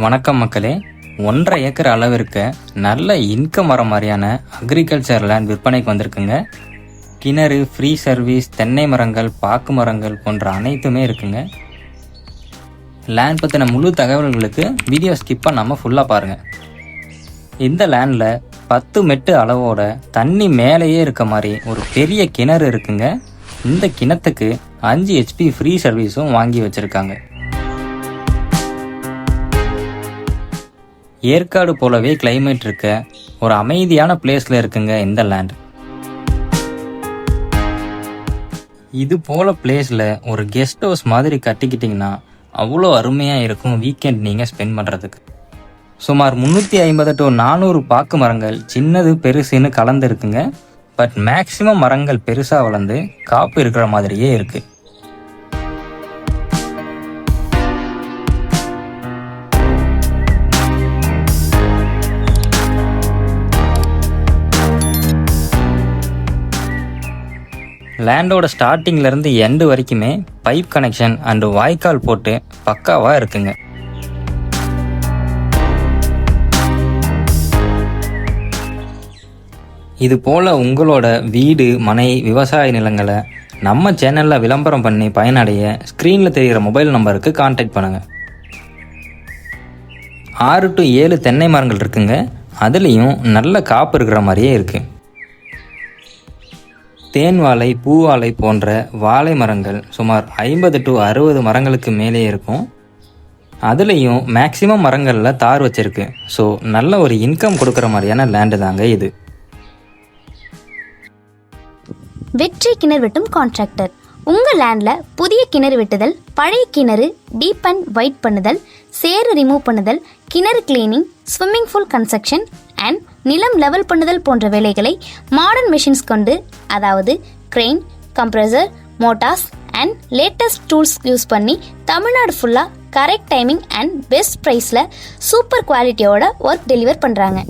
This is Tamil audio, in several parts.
வணக்கம் மக்களே. 1.5 ஏக்கர் அளவிற்கு நல்ல இன்கம் வர மாதிரியான அக்ரிகல்ச்சர் லேண்ட் விற்பனைக்கு வந்திருக்குங்க. கிணறு, ஃப்ரீ சர்வீஸ், தென்னை மரங்கள், பாக்கு மரங்கள் போன்ற அனைத்துமே இருக்குங்க. லேண்ட் பற்றின முழு தகவல்களுக்கு வீடியோ ஸ்கிப் பண்ணாமல் ஃபுல்லாக பாருங்கள். இந்த லேண்டில் 10 மெட்டு அளவோட தண்ணி மேலேயே இருக்க மாதிரி ஒரு பெரிய கிணறு இருக்குங்க. இந்த கிணத்துக்கு 5 HP ஃப்ரீ சர்வீஸும் வாங்கி வச்சுருக்காங்க. ஏற்காடு போலவே கிளைமேட் இருக்க ஒரு அமைதியான பிளேஸில் இருக்குங்க இந்த லேண்ட். இது போல பிளேஸில் ஒரு கெஸ்ட் ஹவுஸ் மாதிரி கட்டிக்கிட்டிங்கன்னா அவ்வளோ அருமையாக இருக்கும் வீக்கெண்ட் நீங்கள் ஸ்பெண்ட் பண்ணுறதுக்கு. சுமார் 350 to 400 பாக்கு மரங்கள் சின்னது பெருசுன்னு கலந்து இருக்குங்க. பட் மேக்சிமம் மரங்கள் பெருசாக வளர்ந்து காப்பு இருக்கிற மாதிரியே இருக்குது. லேண்டோட ஸ்டார்டிங்லேருந்து எண்டு வரைக்குமே பைப் கனெக்ஷன் அண்டு வாய்க்கால் போட்டு பக்காவாக இருக்குங்க. இது போல் உங்களோட வீடு, மனை, விவசாய நிலங்களை நம்ம சேனலில் விளம்பரம் பண்ணி பயனடைய ஸ்க்ரீனில் தெரிகிற மொபைல் நம்பருக்கு கான்டாக்ட் பண்ணுங்கள். 6 to 7 தென்னை மரங்கள் இருக்குங்க. அதுலேயும் நல்ல காப்பு இருக்கிற மாதிரியே இருக்குது. தேன் வாழை, பூவாழை போன்ற வாழை மரங்கள் சுமார் 50 to 60 மரங்களுக்கு மேலே இருக்கும். அதுலேயும் மேக்சிமம் மரங்களில் தார் வச்சிருக்கு. ஸோ நல்ல ஒரு இன்கம் கொடுக்குற மாதிரியான லேண்டு தாங்க இது. வெற்றி கிணறு வெட்டும் கான்ட்ராக்டர். உங்கள் லேண்டில் புதிய கிணறு வெட்டுதல், பழைய கிணறு டீப் அண்ட் வைட் பண்ணுதல், சேறு ரிமூவ் பண்ணுதல், கிணறு cleaning, swimming pool construction and நிலம் லெவல் பண்ணுதல் போன்ற வேலைகளை மாடர்ன் மெஷின்ஸ் கொண்டு, அதாவது grain, compressor, Motors and latest tools use பண்ணி தமிழ்நாடு ஃபுல்லாக கரெக்ட் டைமிங் அண்ட் பெஸ்ட் ப்ரைஸில் சூப்பர் குவாலிட்டியோட ஒர்க் டெலிவர் பண்ணுறாங்க.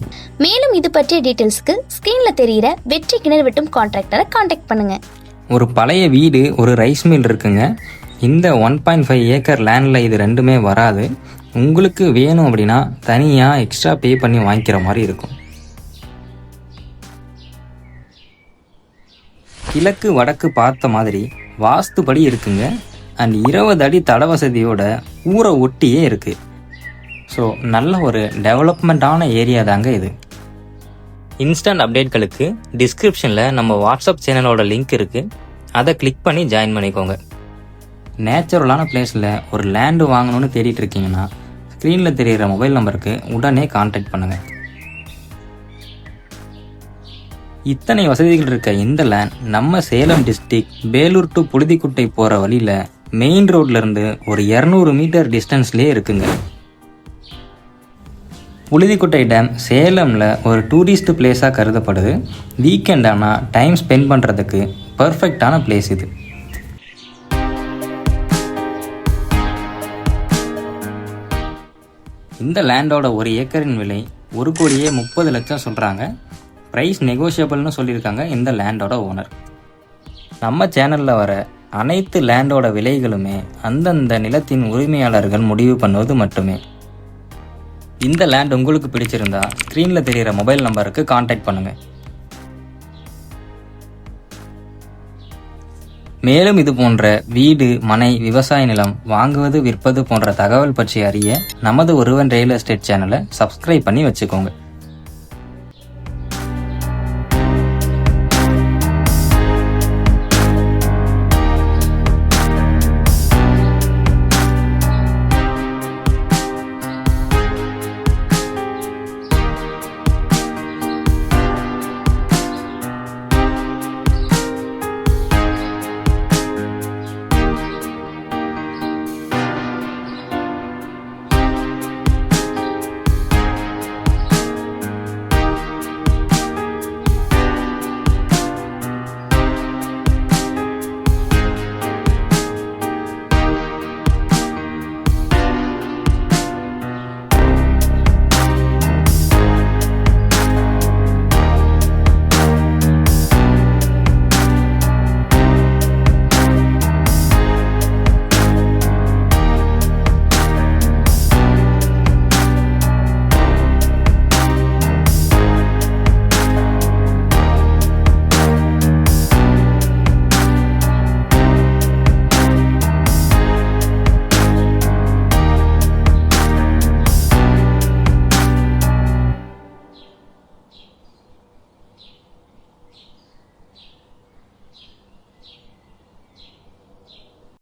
மேலும் இது பற்றிய டீட்டெயில்ஸ்க்கு ஸ்க்ரீனில் தெரிகிற வெற்றி கிணறு வெட்டும் கான்ட்ராக்டரை கான்டாக்ட் பண்ணுங்கள். ஒரு பழைய வீடு, ஒரு ரைஸ் மில் இருக்குங்க. இந்த 1.5 ஏக்கர் லேண்டில் இது ரெண்டுமே வராது. உங்களுக்கு வேணும் அப்படின்னா தனியாக எக்ஸ்ட்ரா பே பண்ணி வாங்கிக்கிற மாதிரி இருக்கும். கிழக்கு வடக்கு பார்த்த மாதிரி வாஸ்துபடி இருக்குங்க. அண்ட் 20 அடி தட வசதியோட ஊரை ஒட்டியே இருக்குது. ஸோ நல்ல ஒரு டெவலப்மெண்ட்டான ஏரியா தாங்க இது. இன்ஸ்டன்ட் அப்டேட்களுக்கு டிஸ்கிரிப்ஷனில் நம்ம வாட்ஸ்அப் சேனலோட லிங்க் இருக்குது. அதை கிளிக் பண்ணி ஜாயின் பண்ணிக்கோங்க. நேச்சுரலான பிளேஸில் ஒரு லேண்டு வாங்கணும்னு தேடிட்டு இருக்கீங்கன்னா ஸ்க்ரீனில் தெரிகிற மொபைல் நம்பருக்கு உடனே கான்டாக்ட் பண்ணுங்கள். இத்தனை வசதிகள் இருக்க இந்த லேண்ட் நம்ம சேலம் டிஸ்ட்ரிக்ட் வேலூர் டு புழுதிக்குட்டை போகிற வழியில் மெயின் ரோட்லேருந்து ஒரு 200 மீட்டர் டிஸ்டன்ஸ்லேயே இருக்குங்க. புழுதிக்குட்டை டேம் சேலமில் ஒரு டூரிஸ்ட் பிளேஸாக கருதப்படுது. வீக்கெண்ட் ஆனால் டைம் ஸ்பெண்ட் பண்ணுறதுக்கு பர்ஃபெக்டான பிளேஸ் இது. இந்த லேண்டோட 1 ஏக்கரின் விலை 1,30,00,000 சொல்கிறாங்க. ப்ரைஸ் நெகோஷியபிள்னு சொல்லியிருக்காங்க இந்த லேண்டோட ஓனர். நம்ம சேனலில் வர அனைத்து லேண்டோட விலைகளுமே அந்தந்த நிலத்தின் உரிமையாளர்கள் முடிவு பண்ணுவது மட்டுமே. இந்த லேண்ட் உங்களுக்கு பிடிச்சிருந்தா ஸ்க்ரீனில் தெரிகிற மொபைல் நம்பருக்கு கான்டாக்ட் பண்ணுங்கள். மேலும் இது போன்ற வீடு, மனை, விவசாய நிலம் வாங்குவது, விற்பது போன்ற தகவல் பற்றி அறிய நமது ஒருவன் ரியல் எஸ்டேட் சேனலை சப்ஸ்கிரைப் பண்ணி வச்சுக்கோங்க.